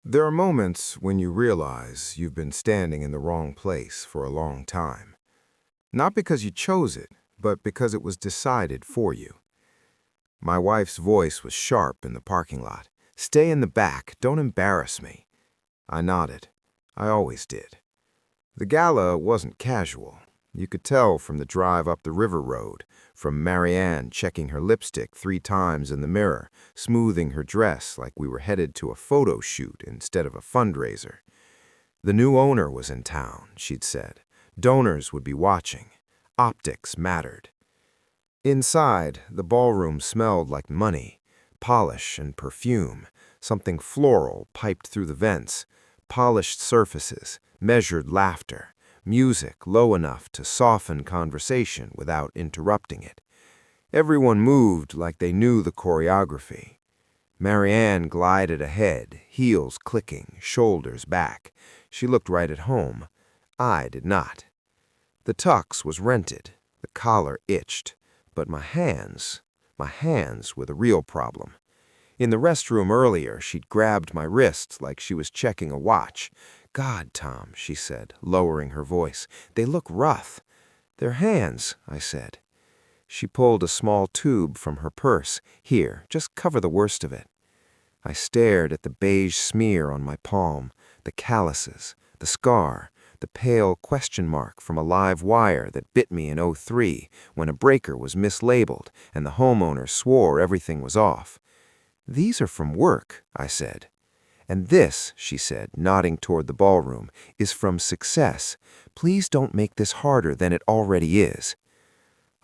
There are moments when you realize you've been standing in the wrong place for a long time. Not because you chose it, but because it was decided for you. My wife's voice was sharp in the parking lot. "Stay in the back, don't embarrass me." I nodded. I always did. The gala wasn't casual. You could tell from the drive up the river road, from Marianne checking her lipstick 3 times in the mirror, smoothing her dress like we were headed to a photo shoot instead of a fundraiser. The new owner was in town, she'd said. Donors would be watching. Optics mattered. Inside, the ballroom smelled like money, polish and perfume, something floral piped through the vents, polished surfaces, measured laughter, music low enough to soften conversation without interrupting it. Everyone moved like they knew the choreography. Marianne glided ahead, heels clicking, shoulders back. She looked right at home. I did not. The tux was rented. The collar itched. But my hands were the real problem. In the restroom earlier, she'd grabbed my wrist like she was checking a watch. "God, Tom," she said, lowering her voice, "they look rough." "They're hands," I said. She pulled a small tube from her purse. "Here, just cover the worst of it." I stared at the beige smear on my palm, the calluses, the scar, the pale question mark from a live wire that bit me in '03 when a breaker was mislabeled and the homeowner swore everything was off. "These are from work," I said. "And this," she said, nodding toward the ballroom, "is from success. Please don't make this harder than it already is."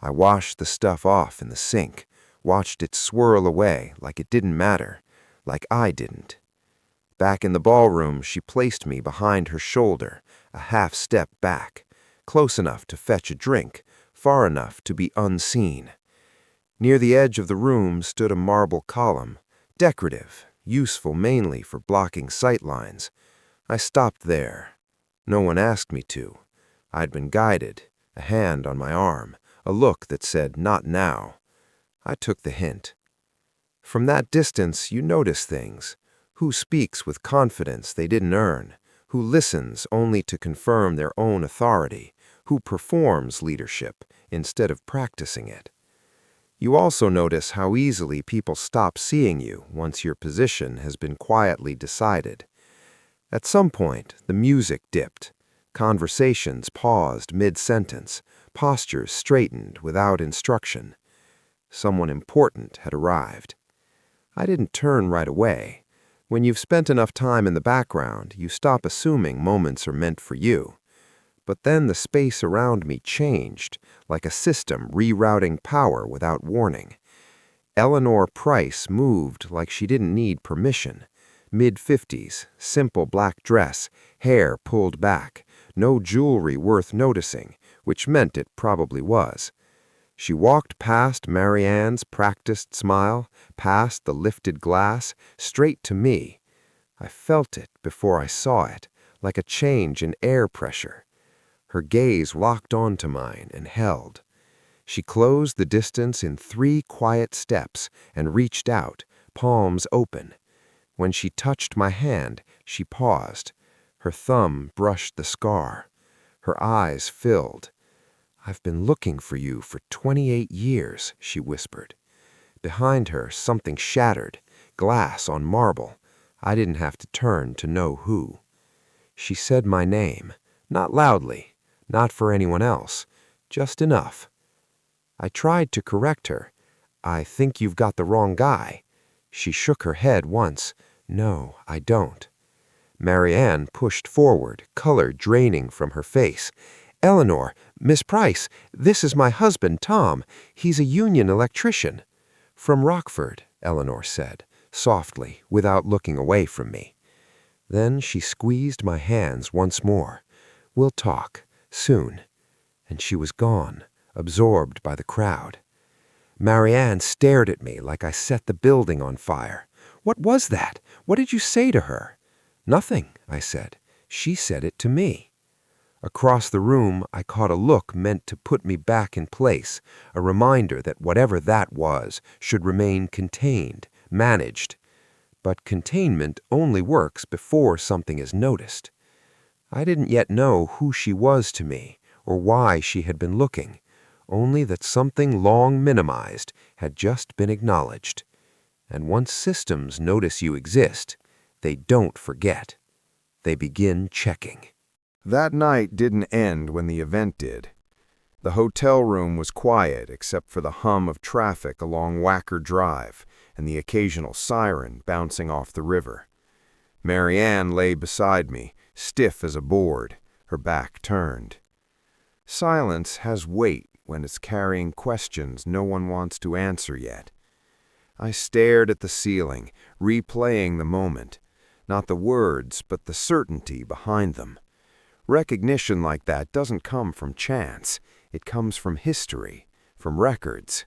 I washed the stuff off in the sink, watched it swirl away like it didn't matter, like I didn't. Back in the ballroom, she placed me behind her shoulder, a half step back, close enough to fetch a drink, far enough to be unseen. Near the edge of the room stood a marble column, decorative, useful mainly for blocking sight lines. I stopped there. No one asked me to. I'd been guided, a hand on my arm, a look that said, "Not now." I took the hint. From that distance, you notice things. Who speaks with confidence they didn't earn? Who listens only to confirm their own authority? Who performs leadership instead of practicing it? You also notice how easily people stop seeing you once your position has been quietly decided. At some point, the music dipped. Conversations paused mid-sentence, postures straightened without instruction. Someone important had arrived. I didn't turn right away. When you've spent enough time in the background, you stop assuming moments are meant for you. But then the space around me changed, like a system rerouting power without warning. Eleanor Price moved like she didn't need permission. Mid-50s, simple black dress, hair pulled back, no jewelry worth noticing, which meant it probably was. She walked past Marianne's practiced smile, past the lifted glass, straight to me. I felt it before I saw it, like a change in air pressure. Her gaze locked onto mine and held. She closed the distance in 3 quiet steps and reached out, palms open. When she touched my hand, she paused. Her thumb brushed the scar. Her eyes filled. "I've been looking for you for 28 years, she whispered. Behind her, something shattered, glass on marble. I didn't have to turn to know who. She said my name, not loudly, not for anyone else, just enough. I tried to correct her. "I think you've got the wrong guy." She shook her head once. "No, I don't." Marianne pushed forward, color draining from her face. "Eleanor, Miss Price, this is my husband, Tom. He's a union electrician." "From Rockford," Eleanor said, softly, without looking away from me. Then she squeezed my hands once more. "We'll talk, soon." And she was gone, absorbed by the crowd. Marianne stared at me like I set the building on fire. "What was that? What did you say to her?" "Nothing," I said. "She said it to me." Across the room, I caught a look meant to put me back in place, a reminder that whatever that was should remain contained, managed. But containment only works before something is noticed. I didn't yet know who she was to me or why she had been looking, only that something long minimized had just been acknowledged. And once systems notice you exist, they don't forget. They begin checking. That night didn't end when the event did. The hotel room was quiet except for the hum of traffic along Wacker Drive and the occasional siren bouncing off the river. Mary Ann lay beside me, stiff as a board, her back turned. Silence has weight when it's carrying questions no one wants to answer yet. I stared at the ceiling, replaying the moment, not the words, but the certainty behind them. Recognition like that doesn't come from chance. It comes from history, from records.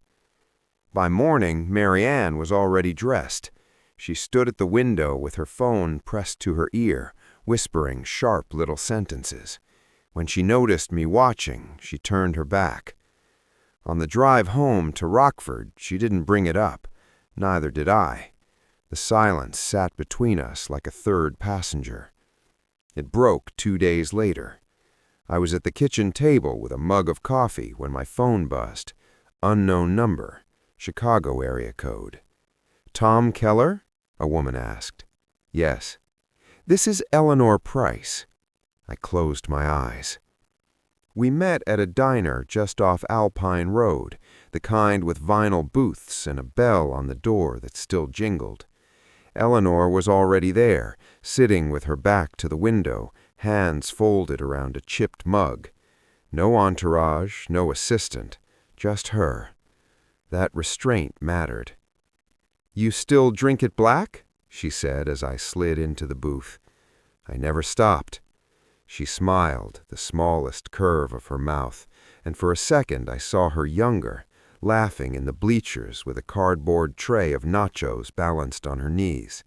By morning, Mary Ann was already dressed. She stood at the window with her phone pressed to her ear, whispering sharp little sentences. When she noticed me watching, she turned her back. On the drive home to Rockford, she didn't bring it up. Neither did I. The silence sat between us like a third passenger. It broke 2 days later. I was at the kitchen table with a mug of coffee when my phone buzzed. Unknown number, Chicago area code. "Tom Keller?" a woman asked. "Yes." "This is Eleanor Price." I closed my eyes. We met at a diner just off Alpine Road, the kind with vinyl booths and a bell on the door that still jingled. Eleanor was already there, sitting with her back to the window, hands folded around a chipped mug. No entourage, no assistant, just her. That restraint mattered. "You still drink it black?" she said as I slid into the booth. I never stopped. She smiled, the smallest curve of her mouth, and for a second I saw her younger, laughing in the bleachers with a cardboard tray of nachos balanced on her knees.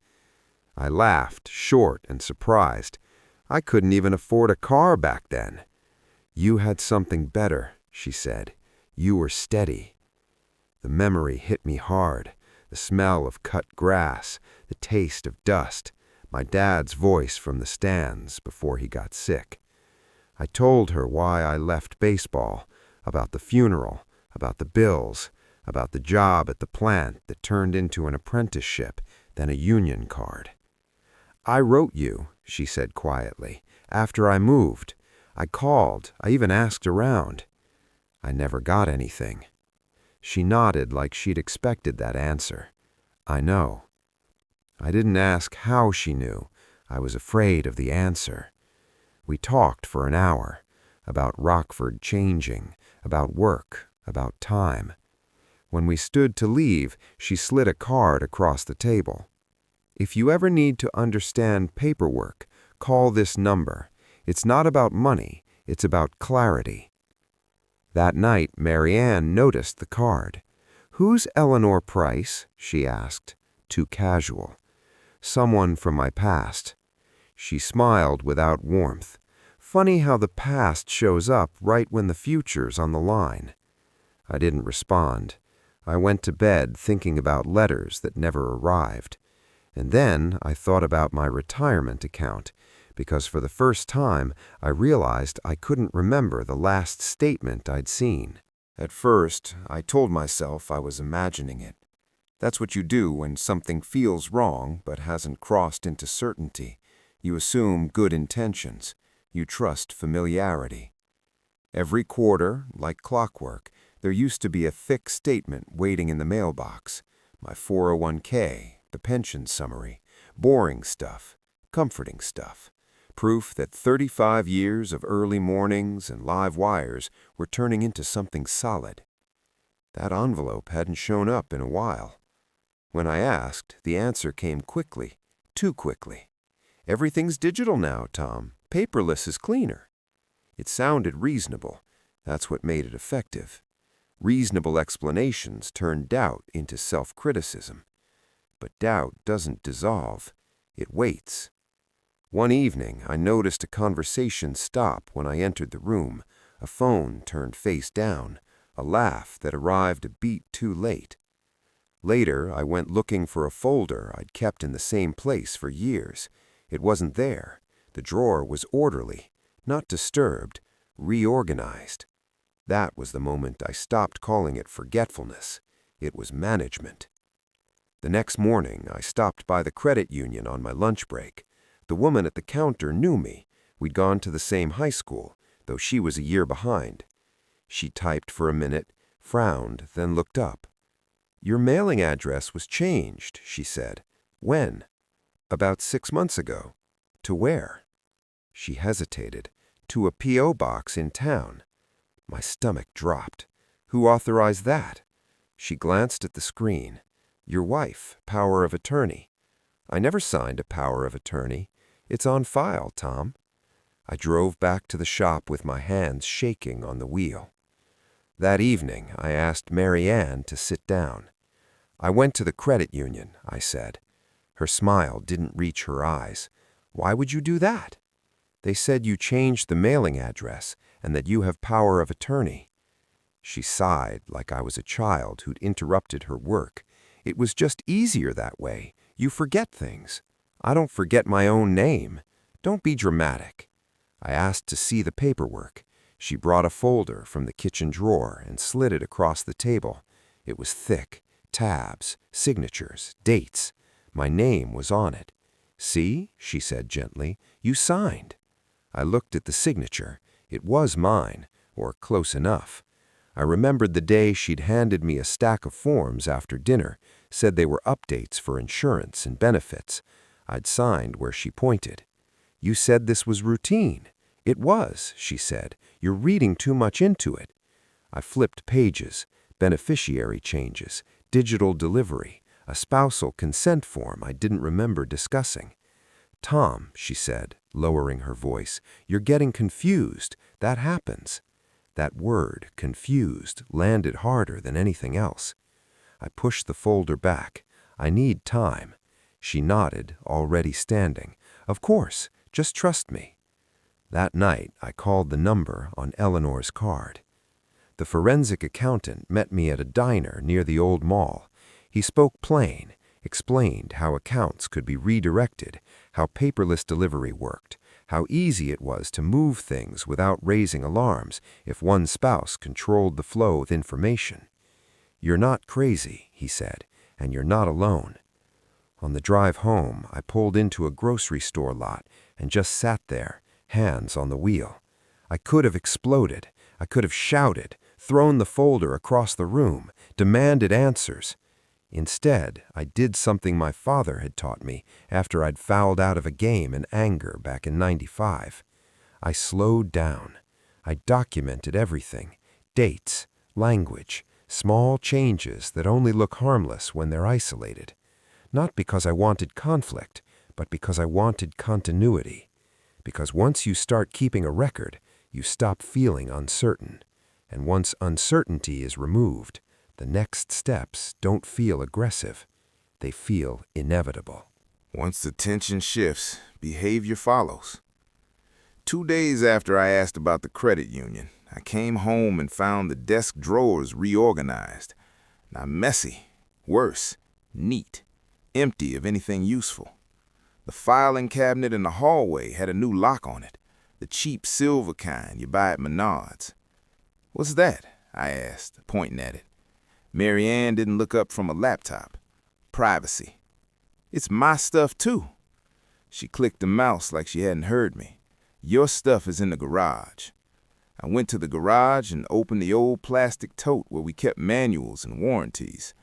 I laughed, short and surprised. I couldn't even afford a car back then. "You had something better," she said. "You were steady." The memory hit me hard, the smell of cut grass, the taste of dust, my dad's voice from the stands before he got sick. I told her why I left baseball, about the funeral, about the bills, about the job at the plant that turned into an apprenticeship, then a union card. "I wrote you," she said quietly, "after I moved. I called, I even asked around. I never got anything." She nodded like she'd expected that answer. "I know." I didn't ask how she knew. I was afraid of the answer. We talked for an hour, about Rockford changing, about work, about time. When we stood to leave, she slid a card across the table. "If you ever need to understand paperwork, call this number. It's not about money, it's about clarity." That night, Mary Ann noticed the card. "Who's Eleanor Price?" she asked, too casual. "Someone from my past." She smiled without warmth. Funny how the past shows up right when the future's on the line. I didn't respond. I went to bed thinking about letters that never arrived. And then I thought about my retirement account, because for the first time I realized I couldn't remember the last statement I'd seen. At first, I told myself I was imagining it. That's what you do when something feels wrong but hasn't crossed into certainty. You assume good intentions. You trust familiarity. Every quarter, like clockwork, there used to be a thick statement waiting in the mailbox. My 401k, the pension summary, boring stuff, comforting stuff. Proof that 35 years of early mornings and live wires were turning into something solid. That envelope hadn't shown up in a while. When I asked, the answer came quickly, too quickly. "Everything's digital now, Tom. Paperless is cleaner." It sounded reasonable. That's what made it effective. Reasonable explanations turned doubt into self-criticism. But doubt doesn't dissolve. It waits. One evening, I noticed a conversation stop when I entered the room, a phone turned face down, a laugh that arrived a beat too late. Later, I went looking for a folder I'd kept in the same place for years. It wasn't there. The drawer was orderly, not disturbed, reorganized. That was the moment I stopped calling it forgetfulness. It was management. The next morning, I stopped by the credit union on my lunch break. The woman at the counter knew me. We'd gone to the same high school, though she was a year behind. She typed for a minute, frowned, then looked up. "Your mailing address was changed," she said. "When?" "About 6 months ago." "To where?" She hesitated. "To a P.O. box in town." My stomach dropped. "Who authorized that?" She glanced at the screen. "Your wife, power of attorney." "I never signed a power of attorney. It's on file, Tom." I drove back to the shop with my hands shaking on the wheel. That evening, I asked Mary Ann to sit down. "I went to the credit union," I said. Her smile didn't reach her eyes. "Why would you do that?" "They said you changed the mailing address and that you have power of attorney." She sighed like I was a child who'd interrupted her work. "It was just easier that way. You forget things." "I don't forget my own name." "Don't be dramatic." I asked to see the paperwork. She brought a folder from the kitchen drawer and slid it across the table. It was thick. Tabs, signatures, dates. My name was on it. "See," she said gently, "you signed." I looked at the signature. It was mine, or close enough. I remembered the day she'd handed me a stack of forms after dinner, said they were updates for insurance and benefits. I'd signed where she pointed. "You said this was routine." "It was," she said. "You're reading too much into it." I flipped pages. Beneficiary changes, digital delivery, a spousal consent form I didn't remember discussing. "Tom," she said, lowering her voice, "you're getting confused. That happens." That word, confused, landed harder than anything else. I pushed the folder back. "I need time." She nodded, already standing. "Of course, just trust me." That night, I called the number on Eleanor's card. The forensic accountant met me at a diner near the old mall. He spoke plain, explained how accounts could be redirected, how paperless delivery worked, how easy it was to move things without raising alarms if one spouse controlled the flow of information. "You're not crazy," he said, "and you're not alone." On the drive home, I pulled into a grocery store lot and just sat there, hands on the wheel. I could have exploded. I could have shouted, thrown the folder across the room, demanded answers. Instead, I did something my father had taught me after I'd fouled out of a game in anger back in '95. I slowed down. I documented everything: dates, language, small changes that only look harmless when they're isolated. Not because I wanted conflict, but because I wanted continuity. Because once you start keeping a record, you stop feeling uncertain. And once uncertainty is removed, the next steps don't feel aggressive. They feel inevitable. Once the tension shifts, behavior follows. 2 days after I asked about the credit union, I came home and found the desk drawers reorganized. Not messy, worse, neat, empty of anything useful. The filing cabinet in the hallway had a new lock on it, the cheap silver kind you buy at Menards. "What's that?" I asked, pointing at it. Mary Ann didn't look up from a laptop. "Privacy." "It's my stuff, too." She clicked the mouse like she hadn't heard me. "Your stuff is in the garage." I went to the garage and opened the old plastic tote where we kept manuals and warranties.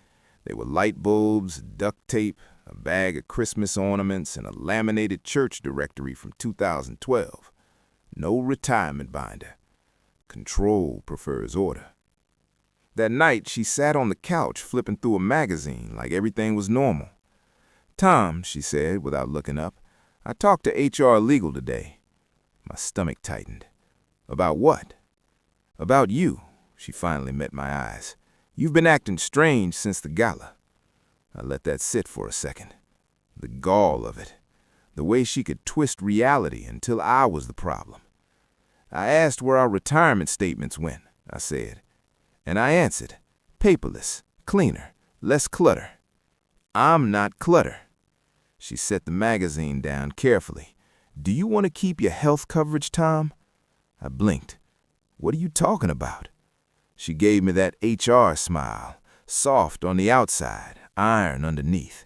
There were light bulbs, duct tape, a bag of Christmas ornaments, and a laminated church directory from 2012. No retirement binder. Control prefers order. That night, she sat on the couch flipping through a magazine like everything was normal. "Tom," she said without looking up, "I talked to HR Legal today." My stomach tightened. "About what?" "About you." She finally met my eyes. "You've been acting strange since the gala." I let that sit for a second. The gall of it. The way she could twist reality until I was the problem. "I asked where our retirement statements went," I said. "And I answered, paperless, cleaner, Less clutter. I'm not clutter. She set the magazine down carefully. Do you want to keep your health coverage, Tom? I blinked. What are you talking about? She gave me that HR smile, soft on the outside, iron underneath.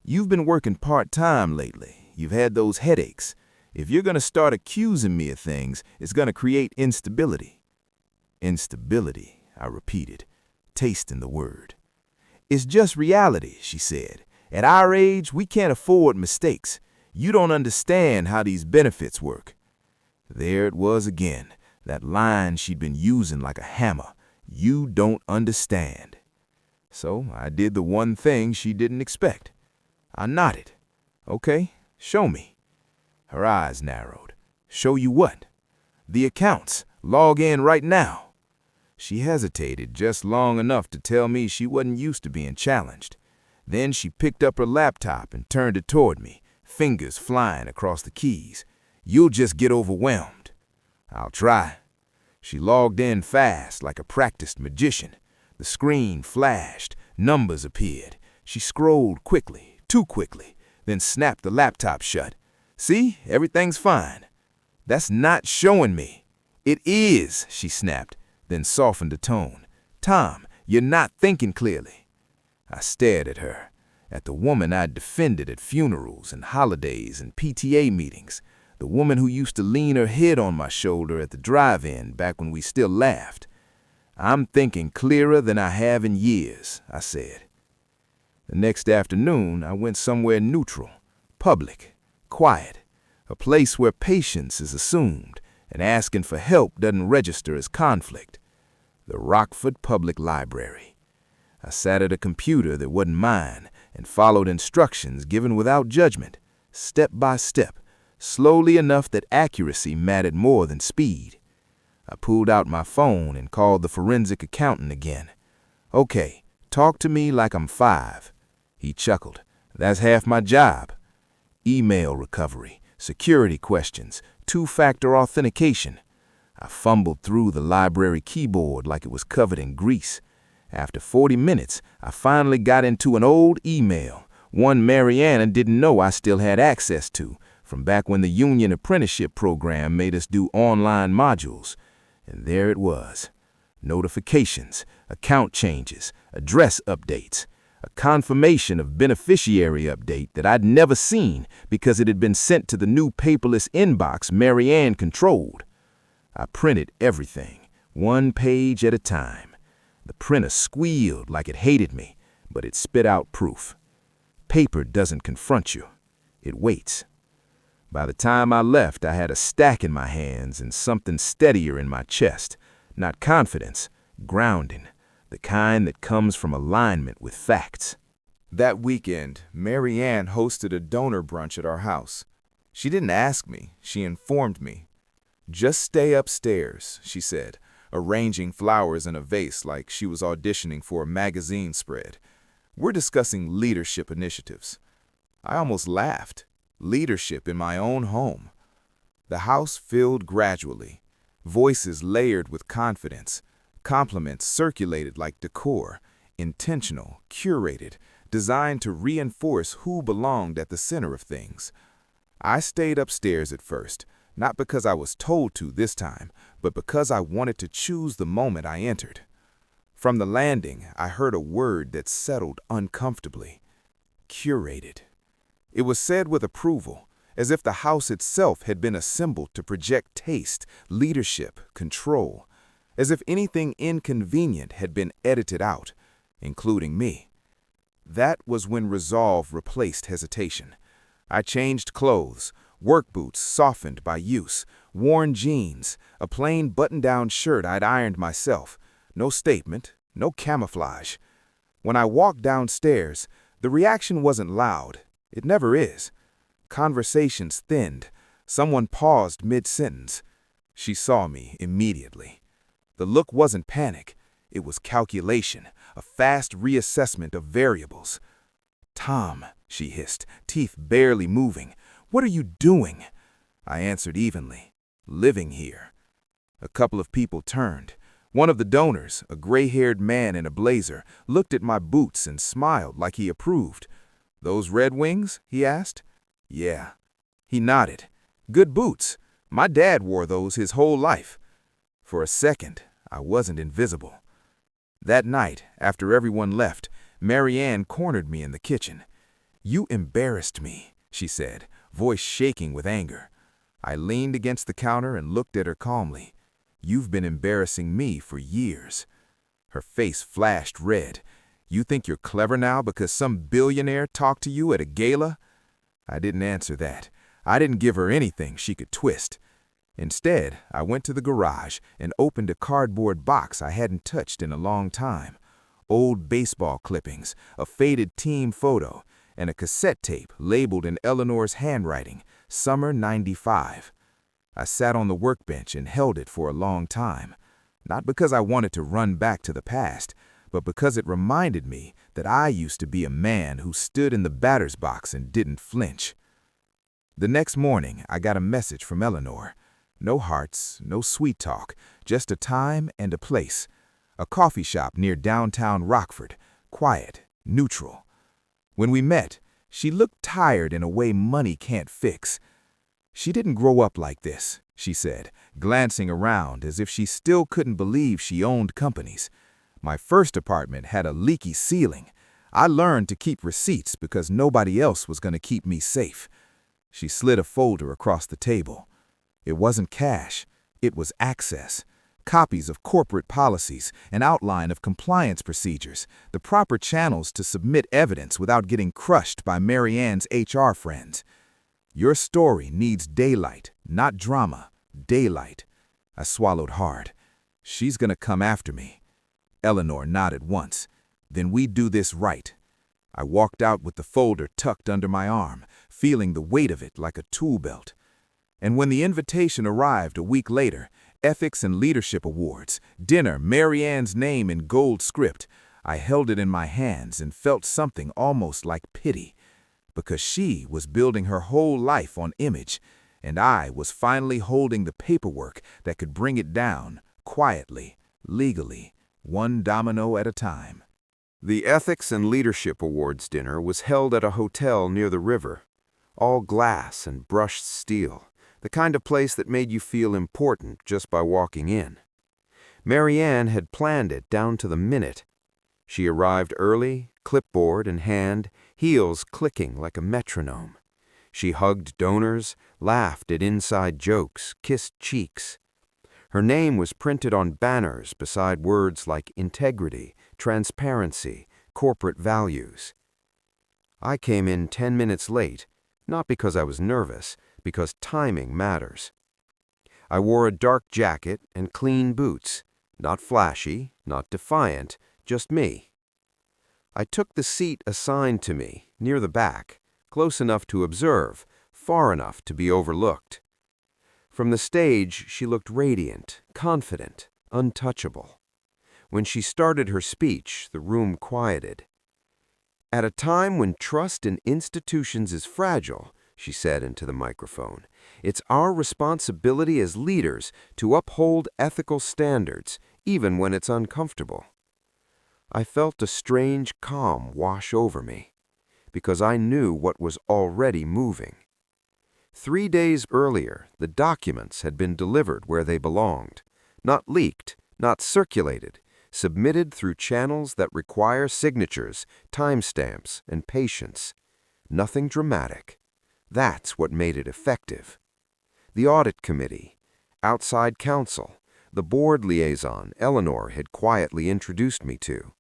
You've been working part-time lately. You've had those headaches. If you're going to start accusing me of things, it's going to create instability. Instability, I repeated, tasting the word. It's just reality, she said. At our age, we can't afford mistakes. You don't understand how these benefits work. There it was again, that line she'd been using like a hammer. You don't understand. So I did the one thing she didn't expect. I nodded. Okay, show me. Her eyes narrowed. Show you what? The accounts. Log in right now. She hesitated just long enough to tell me she wasn't used to being challenged. Then she picked up her laptop and turned it toward me, fingers flying across the keys. You'll just get overwhelmed. I'll try. She logged in fast like a practiced magician. The screen flashed, numbers appeared. She scrolled quickly, too quickly, then snapped the laptop shut. See, everything's fine. That's not showing me. It is, she snapped, then softened the tone. Tom, you're not thinking clearly. I stared at her, at the woman I'd defended at funerals and holidays and PTA meetings, the woman who used to lean her head on my shoulder at the drive-in back when we still laughed. I'm thinking clearer than I have in years, I said. The next afternoon, I went somewhere neutral, public, quiet, a place where patience is assumed and asking for help doesn't register as conflict. The Rockford Public Library. I sat at a computer that wasn't mine and followed instructions given without judgment, step by step, slowly enough that accuracy mattered more than speed. I pulled out my phone and called the forensic accountant again. Okay, talk to me like I'm 5. He chuckled. That's half my job. Email recovery, security questions, 2-factor authentication. I fumbled through the library keyboard like it was covered in grease. After 40 minutes, I finally got into an old email, one Mariana didn't know I still had access to, from back when the union apprenticeship program made us do online modules. And there it was. Notifications, account changes, address updates, a confirmation of beneficiary update that I'd never seen because it had been sent to the new paperless inbox Marianne controlled. I printed everything, one page at a time. The printer squealed like it hated me, but it spit out proof. Paper doesn't confront you. It waits. By the time I left, I had a stack in my hands and something steadier in my chest. Not confidence, grounding, the kind that comes from alignment with facts. That weekend, Marianne hosted a donor brunch at our house. She didn't ask me, she informed me. Just stay upstairs, she said, arranging flowers in a vase like she was auditioning for a magazine spread. We're discussing leadership initiatives. I almost laughed. Leadership in my own home. The house filled gradually, voices layered with confidence, compliments circulated like decor, intentional, curated, designed to reinforce who belonged at the center of things. I stayed upstairs at first, not because I was told to this time, but because I wanted to choose the moment I entered. From the landing, I heard a word that settled uncomfortably. Curated. It was said with approval, as if the house itself had been assembled to project taste, leadership, control, as if anything inconvenient had been edited out, including me. That was when resolve replaced hesitation. I changed clothes, work boots softened by use, worn jeans, a plain button-down shirt I'd ironed myself. No statement, no camouflage. When I walked downstairs, the reaction wasn't loud. It never is. Conversations thinned. Someone paused mid-sentence. She saw me immediately. The look wasn't panic. It was calculation, a fast reassessment of variables. "Tom," she hissed, teeth barely moving. "What are you doing?" I answered evenly. "Living here." A couple of people turned. One of the donors, a gray-haired man in a blazer, looked at my boots and smiled like he approved. "Those Red Wings?" he asked. "Yeah." He nodded. "Good boots. My dad wore those his whole life." For a second, I wasn't invisible. That night, after everyone left, Mary Ann cornered me in the kitchen. "You embarrassed me," she said, voice shaking with anger. I leaned against the counter and looked at her calmly. "You've been embarrassing me for years." Her face flashed red. "You think you're clever now because some billionaire talked to you at a gala?" I didn't answer that. I didn't give her anything she could twist. Instead, I went to the garage and opened a cardboard box I hadn't touched in a long time. Old baseball clippings, a faded team photo, and a cassette tape labeled in Eleanor's handwriting, Summer '95. I sat on the workbench and held it for a long time, not because I wanted to run back to the past, but because it reminded me that I used to be a man who stood in the batter's box and didn't flinch. The next morning, I got a message from Eleanor. No hearts, no sweet talk, just a time and a place. A coffee shop near downtown Rockford, quiet, neutral. When we met, she looked tired in a way money can't fix. "She didn't grow up like this," she said, glancing around as if she still couldn't believe she owned companies. "My first apartment had a leaky ceiling. I learned to keep receipts because nobody else was going to keep me safe." She slid a folder across the table. It wasn't cash, it was access. Copies of corporate policies, an outline of compliance procedures, the proper channels to submit evidence without getting crushed by Mary Ann's HR friends. "Your story needs daylight, not drama. Daylight." I swallowed hard. "She's gonna come after me." Eleanor nodded once. "Then we do this right." I walked out with the folder tucked under my arm, feeling the weight of it like a tool belt. And when the invitation arrived a week later, Ethics and Leadership Awards, dinner, Mary Ann's name in gold script, I held it in my hands and felt something almost like pity. Because she was building her whole life on image, and I was finally holding the paperwork that could bring it down, quietly, legally, one domino at a time. The Ethics and Leadership Awards dinner was held at a hotel near the river. All glass and brushed steel, the kind of place that made you feel important just by walking in. Mary Ann had planned it down to the minute. She arrived early, clipboard in hand, heels clicking like a metronome. She hugged donors, laughed at inside jokes, kissed cheeks. Her name was printed on banners beside words like integrity, transparency, corporate values. I came in 10 minutes late, not because I was nervous, because timing matters. I wore a dark jacket and clean boots, not flashy, not defiant, just me. I took the seat assigned to me, near the back, close enough to observe, far enough to be overlooked. From the stage, she looked radiant, confident, untouchable. When she started her speech, the room quieted. "At a time when trust in institutions is fragile," she said into the microphone, "it's our responsibility as leaders to uphold ethical standards, even when it's uncomfortable." I felt a strange calm wash over me, because I knew what was already moving. 3 days earlier, the documents had been delivered where they belonged, not leaked, not circulated, submitted through channels that require signatures, timestamps, and patience. Nothing dramatic. That's what made it effective. The audit committee, outside counsel, the board liaison Eleanor had quietly introduced me to.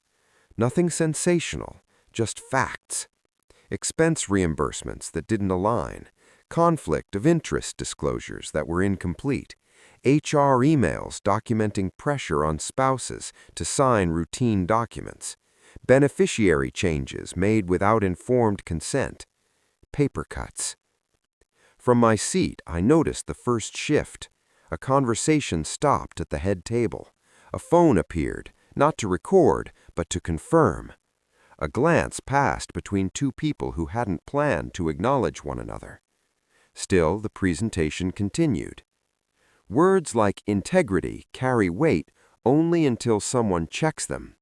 Nothing sensational, just facts. Expense reimbursements that didn't align, conflict of interest disclosures that were incomplete, HR emails documenting pressure on spouses to sign routine documents, beneficiary changes made without informed consent, paper cuts. From my seat, I noticed the first shift. A conversation stopped at the head table. A phone appeared, not to record, but to confirm. A glance passed between two people who hadn't planned to acknowledge one another. Still, the presentation continued. Words like integrity carry weight only until someone checks them.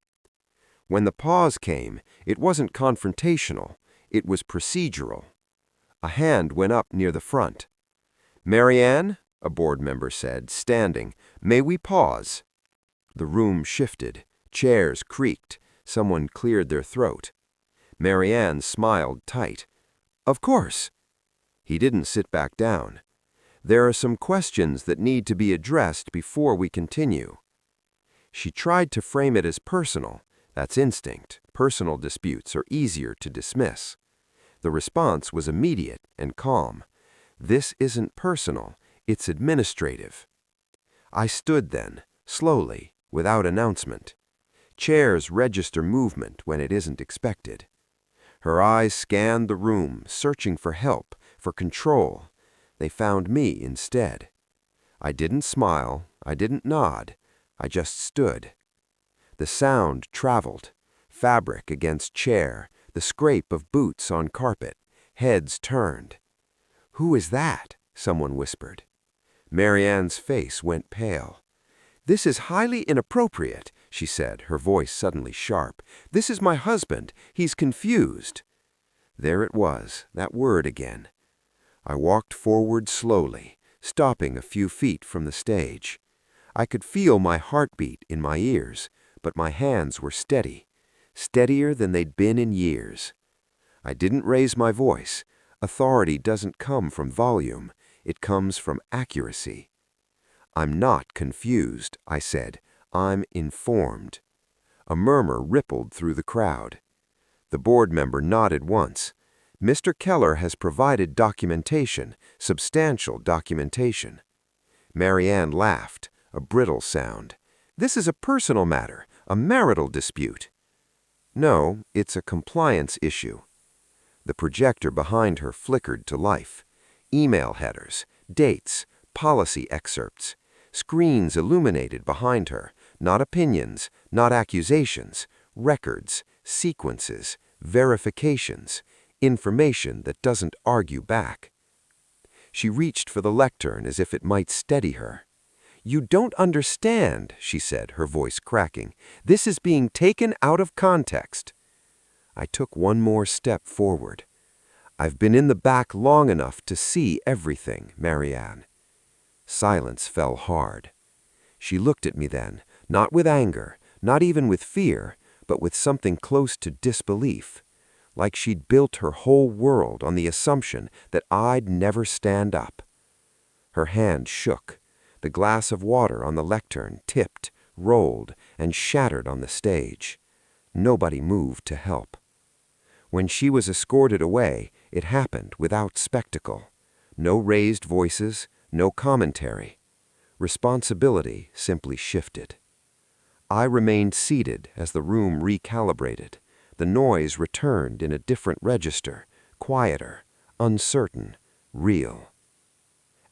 When the pause came, it wasn't confrontational, it was procedural. A hand went up near the front. "Marianne," a board member said, standing, "may we pause?" The room shifted. Chairs creaked. Someone cleared their throat. Marianne smiled tight. "Of course." He didn't sit back down. "There are some questions that need to be addressed before we continue." She tried to frame it as personal. That's instinct. Personal disputes are easier to dismiss. The response was immediate and calm. "This isn't personal, it's administrative." I stood then, slowly, without announcement. Chairs register movement when it isn't expected. Her eyes scanned the room, searching for help, for control. They found me instead. I didn't smile, I didn't nod, I just stood. The sound traveled. Fabric against chair, the scrape of boots on carpet, heads turned. "Who is that?" someone whispered. Marianne's face went pale. "This is highly inappropriate," she said, her voice suddenly sharp. "This is my husband. He's confused." There it was, that word again. I walked forward slowly, stopping a few feet from the stage. I could feel my heartbeat in my ears, but my hands were steady, steadier than they'd been in years. I didn't raise my voice. Authority doesn't come from volume, it comes from accuracy. "I'm not confused," I said. "I'm informed." A murmur rippled through the crowd. The board member nodded once. "Mr. Keller has provided documentation, substantial documentation." Marianne laughed, a brittle sound. "This is a personal matter, a marital dispute." "No, it's a compliance issue." The projector behind her flickered to life. Email headers, dates, policy excerpts. Screens illuminated behind her, not opinions, not accusations, records, sequences, verifications, information that doesn't argue back. She reached for the lectern as if it might steady her. "You don't understand," she said, her voice cracking. "This is being taken out of context." I took one more step forward. "I've been in the back long enough to see everything, Marianne." Silence fell hard. She looked at me then, not with anger, not even with fear, but with something close to disbelief, like she'd built her whole world on the assumption that I'd never stand up. Her hand shook. The glass of water on the lectern tipped, rolled, and shattered on the stage. Nobody moved to help. When she was escorted away, it happened without spectacle. No raised voices, no commentary. Responsibility simply shifted. I remained seated as the room recalibrated. The noise returned in a different register, quieter, uncertain, real.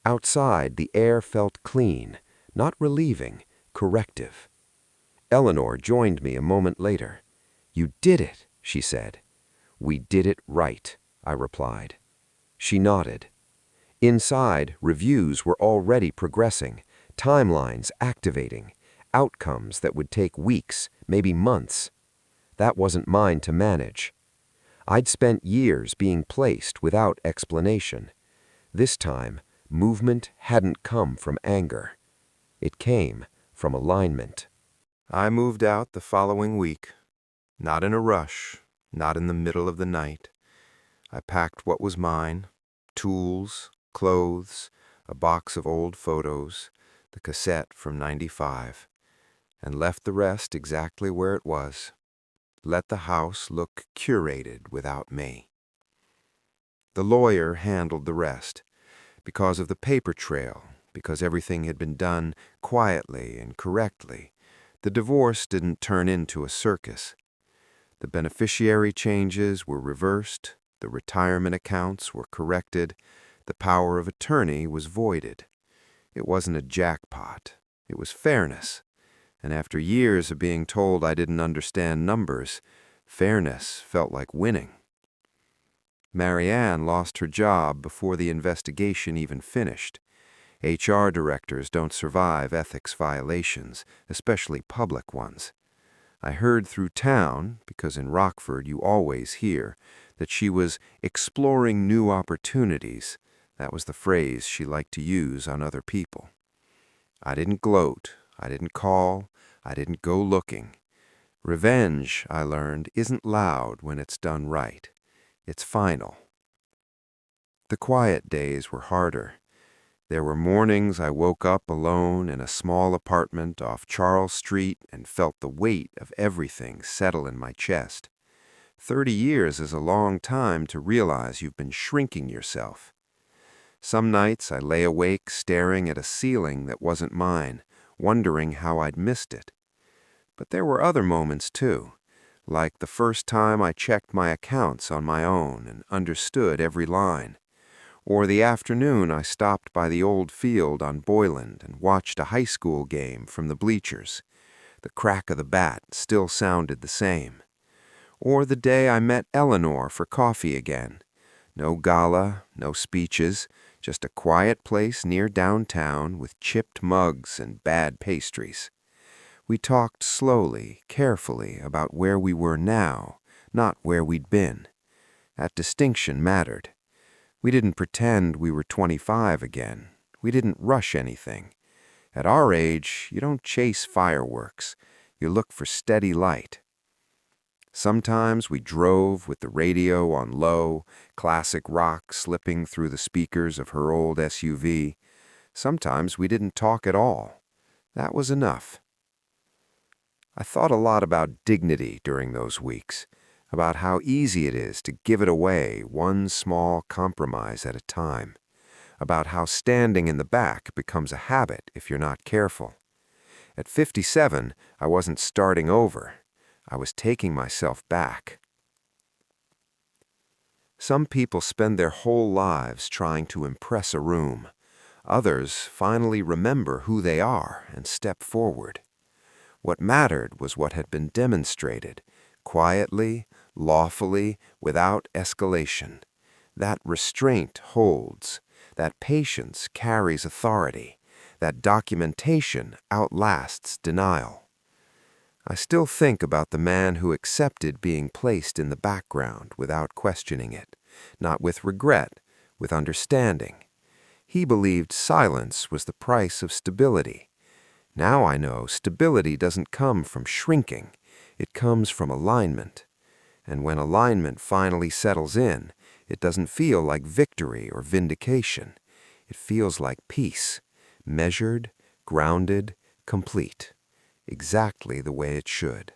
Outside, the air felt clean, not relieving, corrective. Eleanor joined me a moment later. "You did it," she said. "We did it right," I replied. She nodded. Inside, reviews were already progressing, timelines activating, outcomes that would take weeks, maybe months. That wasn't mine to manage. I'd spent years being placed without explanation. This time, movement hadn't come from anger. It came from alignment. I moved out the following week, not in a rush, not in the middle of the night. I packed what was mine: tools, clothes, a box of old photos, the cassette from '95, and left the rest exactly where it was. Let the house look curated without me. The lawyer handled the rest. Because of the paper trail, because everything had been done quietly and correctly, the divorce didn't turn into a circus. The beneficiary changes were reversed, the retirement accounts were corrected, the power of attorney was voided. It wasn't a jackpot. It was fairness. And after years of being told I didn't understand numbers, fairness felt like winning. Marianne lost her job before the investigation even finished. HR directors don't survive ethics violations, especially public ones. I heard through town, because in Rockford you always hear, that she was exploring new opportunities. That was the phrase she liked to use on other people. I didn't gloat, I didn't call, I didn't go looking. Revenge, I learned, isn't loud when it's done right. It's final. The quiet days were harder. There were mornings I woke up alone in a small apartment off Charles Street and felt the weight of everything settle in my chest. 30 years is a long time to realize you've been shrinking yourself. Some nights I lay awake staring at a ceiling that wasn't mine, wondering how I'd missed it. But there were other moments too, like the first time I checked my accounts on my own and understood every line. Or the afternoon I stopped by the old field on Boyland and watched a high school game from the bleachers. The crack of the bat still sounded the same. Or the day I met Eleanor for coffee again. No gala, no speeches, just a quiet place near downtown with chipped mugs and bad pastries. We talked slowly, carefully about where we were now, not where we'd been. That distinction mattered. We didn't pretend we were 25 again. We didn't rush anything. At our age, you don't chase fireworks. You look for steady light. Sometimes we drove with the radio on low, classic rock slipping through the speakers of her old SUV. Sometimes we didn't talk at all. That was enough. I thought a lot about dignity during those weeks, about how easy it is to give it away one small compromise at a time, about how standing in the back becomes a habit if you're not careful. At 57, I wasn't starting over. I was taking myself back. Some people spend their whole lives trying to impress a room. Others finally remember who they are and step forward. What mattered was what had been demonstrated, quietly, lawfully, without escalation. That restraint holds. That patience carries authority. That documentation outlasts denial. I still think about the man who accepted being placed in the background without questioning it, not with regret, with understanding. He believed silence was the price of stability. Now I know stability doesn't come from shrinking. It comes from alignment. And when alignment finally settles in, it doesn't feel like victory or vindication. It feels like peace, measured, grounded, complete. Exactly the way it should.